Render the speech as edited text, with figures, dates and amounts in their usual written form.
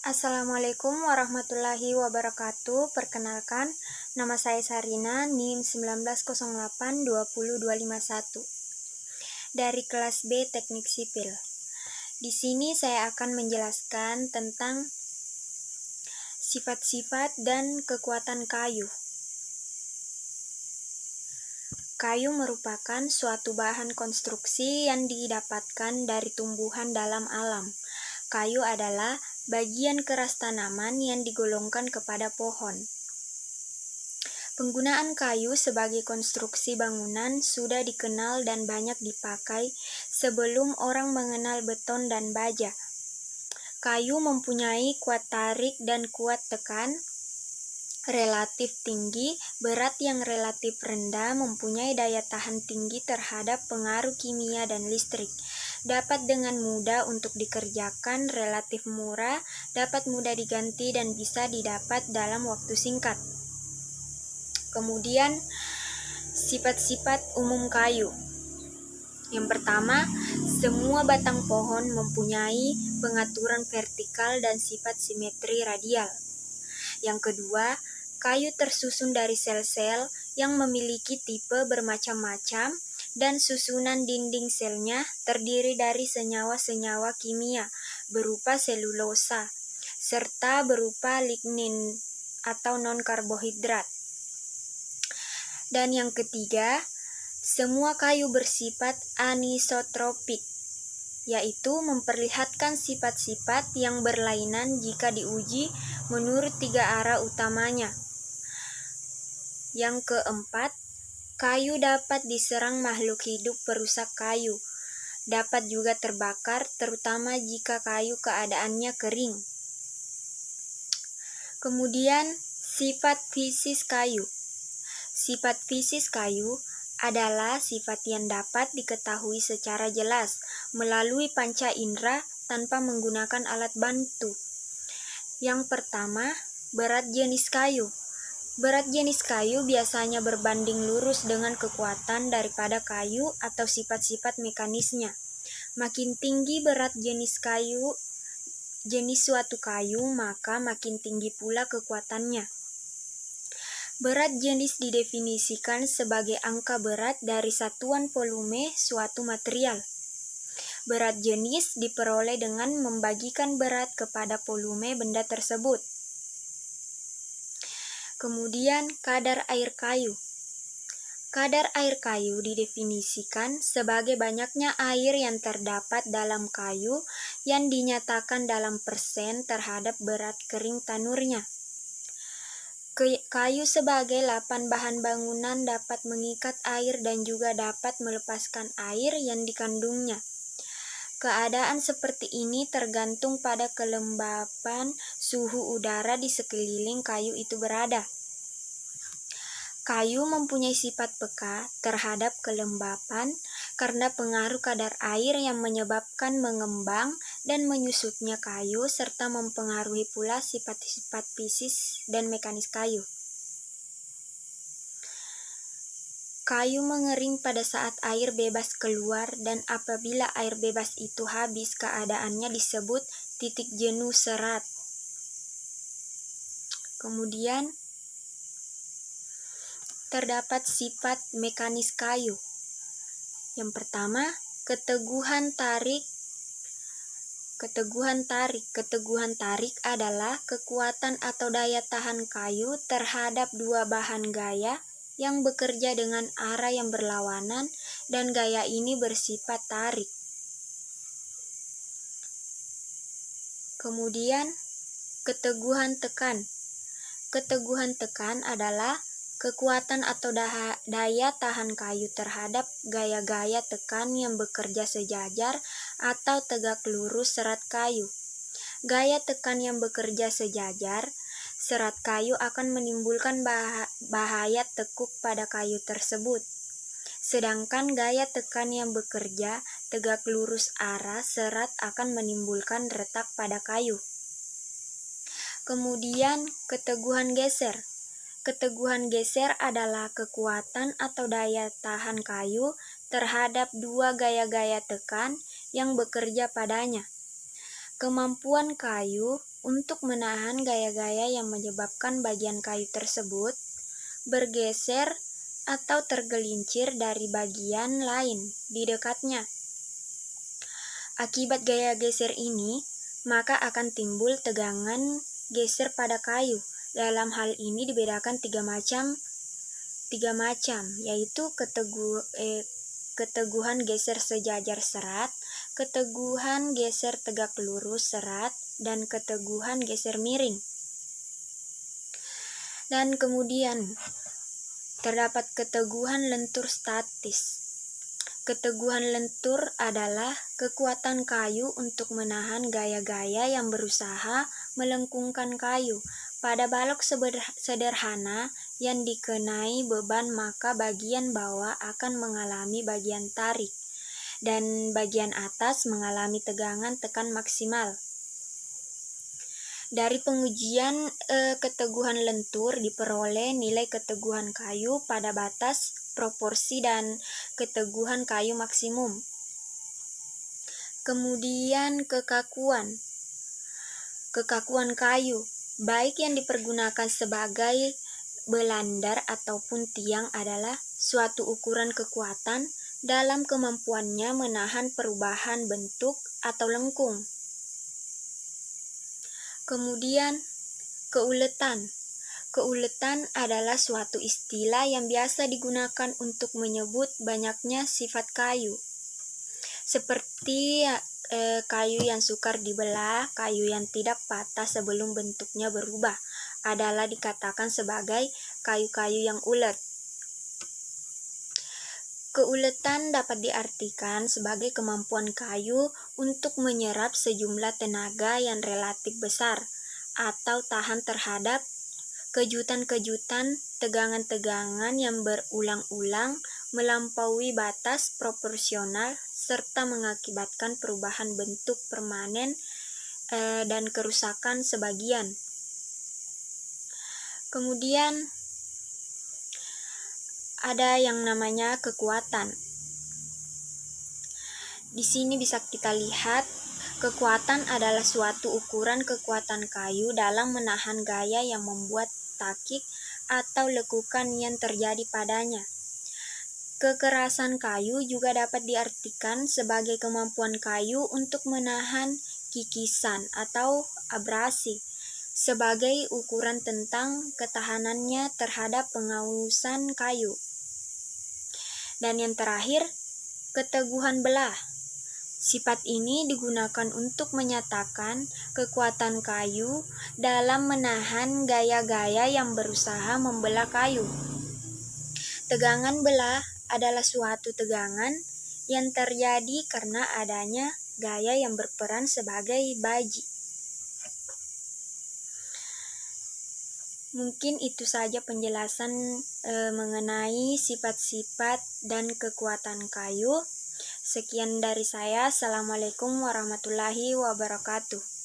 Assalamualaikum warahmatullahi wabarakatuh. Perkenalkan, nama saya Sarina, NIM 1908-20251 dari kelas B Teknik Sipil. Di sini saya akan menjelaskan tentang sifat-sifat dan kekuatan kayu. Kayu merupakan suatu bahan konstruksi yang didapatkan dari tumbuhan dalam alam. Kayu adalah bagian keras tanaman yang digolongkan kepada pohon. Penggunaan kayu sebagai konstruksi bangunan sudah dikenal dan banyak dipakai sebelum orang mengenal beton dan baja. Kayu mempunyai kuat tarik dan kuat tekan relatif tinggi, berat yang relatif rendah, mempunyai daya tahan tinggi terhadap pengaruh kimia dan listrik, dapat dengan mudah untuk dikerjakan, relatif murah, dapat mudah diganti dan bisa didapat dalam waktu singkat. Kemudian, sifat-sifat umum kayu. Yang pertama, semua batang pohon mempunyai pengaturan vertikal dan sifat simetri radial. Yang kedua, kayu tersusun dari sel-sel yang memiliki tipe bermacam-macam dan susunan dinding selnya terdiri dari senyawa-senyawa kimia berupa selulosa serta berupa lignin atau non-karbohidrat. Dan yang ketiga, semua kayu bersifat anisotropik, yaitu memperlihatkan sifat-sifat yang berlainan jika diuji menurut tiga arah utamanya. Yang keempat, kayu dapat diserang makhluk hidup perusak kayu, dapat juga terbakar terutama jika kayu keadaannya kering. Kemudian, sifat fisis kayu. Sifat fisis kayu adalah sifat yang dapat diketahui secara jelas melalui panca indera tanpa menggunakan alat bantu. Yang pertama, berat jenis kayu. Berat jenis kayu biasanya berbanding lurus dengan kekuatan daripada kayu atau sifat-sifat mekanisnya. Makin tinggi berat jenis suatu kayu, maka makin tinggi pula kekuatannya. Berat jenis didefinisikan sebagai angka berat dari satuan volume suatu material. Berat jenis diperoleh dengan membagikan berat kepada volume benda tersebut. Kemudian, kadar air kayu. Kadar air kayu didefinisikan sebagai banyaknya air yang terdapat dalam kayu yang dinyatakan dalam persen terhadap berat kering tanurnya. Kayu sebagai lapan bahan bangunan dapat mengikat air dan juga dapat melepaskan air yang dikandungnya. Keadaan seperti ini tergantung pada kelembapan suhu udara di sekeliling kayu itu berada. Kayu mempunyai sifat peka terhadap kelembapan karena pengaruh kadar air yang menyebabkan mengembang dan menyusutnya kayu serta mempengaruhi pula sifat-sifat fisis dan mekanis kayu. Kayu mengering pada saat air bebas keluar dan apabila air bebas itu habis, keadaannya disebut titik jenuh serat. Kemudian, terdapat sifat mekanis kayu. Yang pertama, keteguhan tarik. Keteguhan tarik adalah kekuatan atau daya tahan kayu terhadap dua bahan gaya yang bekerja dengan arah yang berlawanan dan gaya ini bersifat tarik. Kemudian, keteguhan tekan. Keteguhan tekan adalah kekuatan atau daya tahan kayu terhadap gaya-gaya tekan yang bekerja sejajar atau tegak lurus serat kayu. Gaya tekan yang bekerja sejajar serat kayu akan menimbulkan bahaya tekuk pada kayu tersebut. Sedangkan gaya tekan yang bekerja tegak lurus arah serat akan menimbulkan retak pada kayu. Kemudian, keteguhan geser. Keteguhan geser adalah kekuatan atau daya tahan kayu terhadap dua gaya-gaya tekan yang bekerja padanya. Kemampuan kayu untuk menahan gaya-gaya yang menyebabkan bagian kayu tersebut bergeser atau tergelincir dari bagian lain di dekatnya. Akibat gaya geser ini, maka akan timbul tegangan geser pada kayu. Dalam hal ini dibedakan tiga macam, yaitu keteguhan geser sejajar serat, keteguhan geser tegak lurus serat, dan keteguhan geser miring. Dan kemudian terdapat keteguhan lentur statis. Keteguhan lentur adalah kekuatan kayu untuk menahan gaya-gaya yang berusaha melengkungkan kayu. Pada balok sederhana yang dikenai beban, maka bagian bawah akan mengalami bagian tarik dan bagian atas mengalami tegangan tekan maksimal. Dari pengujian keteguhan lentur diperoleh nilai keteguhan kayu pada batas proporsi dan keteguhan kayu maksimum. Kemudian kekakuan kayu, baik yang dipergunakan sebagai belandar ataupun tiang, adalah suatu ukuran kekuatan dalam kemampuannya menahan perubahan bentuk atau lengkung. Kemudian keuletan. Keuletan adalah suatu istilah yang biasa digunakan untuk menyebut banyaknya sifat kayu. Seperti kayu yang sukar dibelah, kayu yang tidak patah sebelum bentuknya berubah, adalah dikatakan sebagai kayu-kayu yang ulet. Keuletan dapat diartikan sebagai kemampuan kayu untuk menyerap sejumlah tenaga yang relatif besar atau tahan terhadap kejutan-kejutan tegangan-tegangan yang berulang-ulang melampaui batas proporsional serta mengakibatkan perubahan bentuk permanen dan kerusakan sebagian. Kemudian ada yang namanya kekuatan. Di sini bisa kita lihat, kekuatan adalah suatu ukuran kekuatan kayu dalam menahan gaya yang membuat takik atau lekukan yang terjadi padanya. Kekerasan kayu juga dapat diartikan sebagai kemampuan kayu untuk menahan kikisan atau abrasi, sebagai ukuran tentang ketahanannya terhadap pengausan kayu. Dan yang terakhir, keteguhan belah. Sifat ini digunakan untuk menyatakan kekuatan kayu dalam menahan gaya-gaya yang berusaha membelah kayu. Tegangan belah adalah suatu tegangan yang terjadi karena adanya gaya yang berperan sebagai baji. Mungkin itu saja penjelasan mengenai sifat-sifat dan kekuatan kayu. Sekian dari saya. Assalamualaikum warahmatullahi wabarakatuh.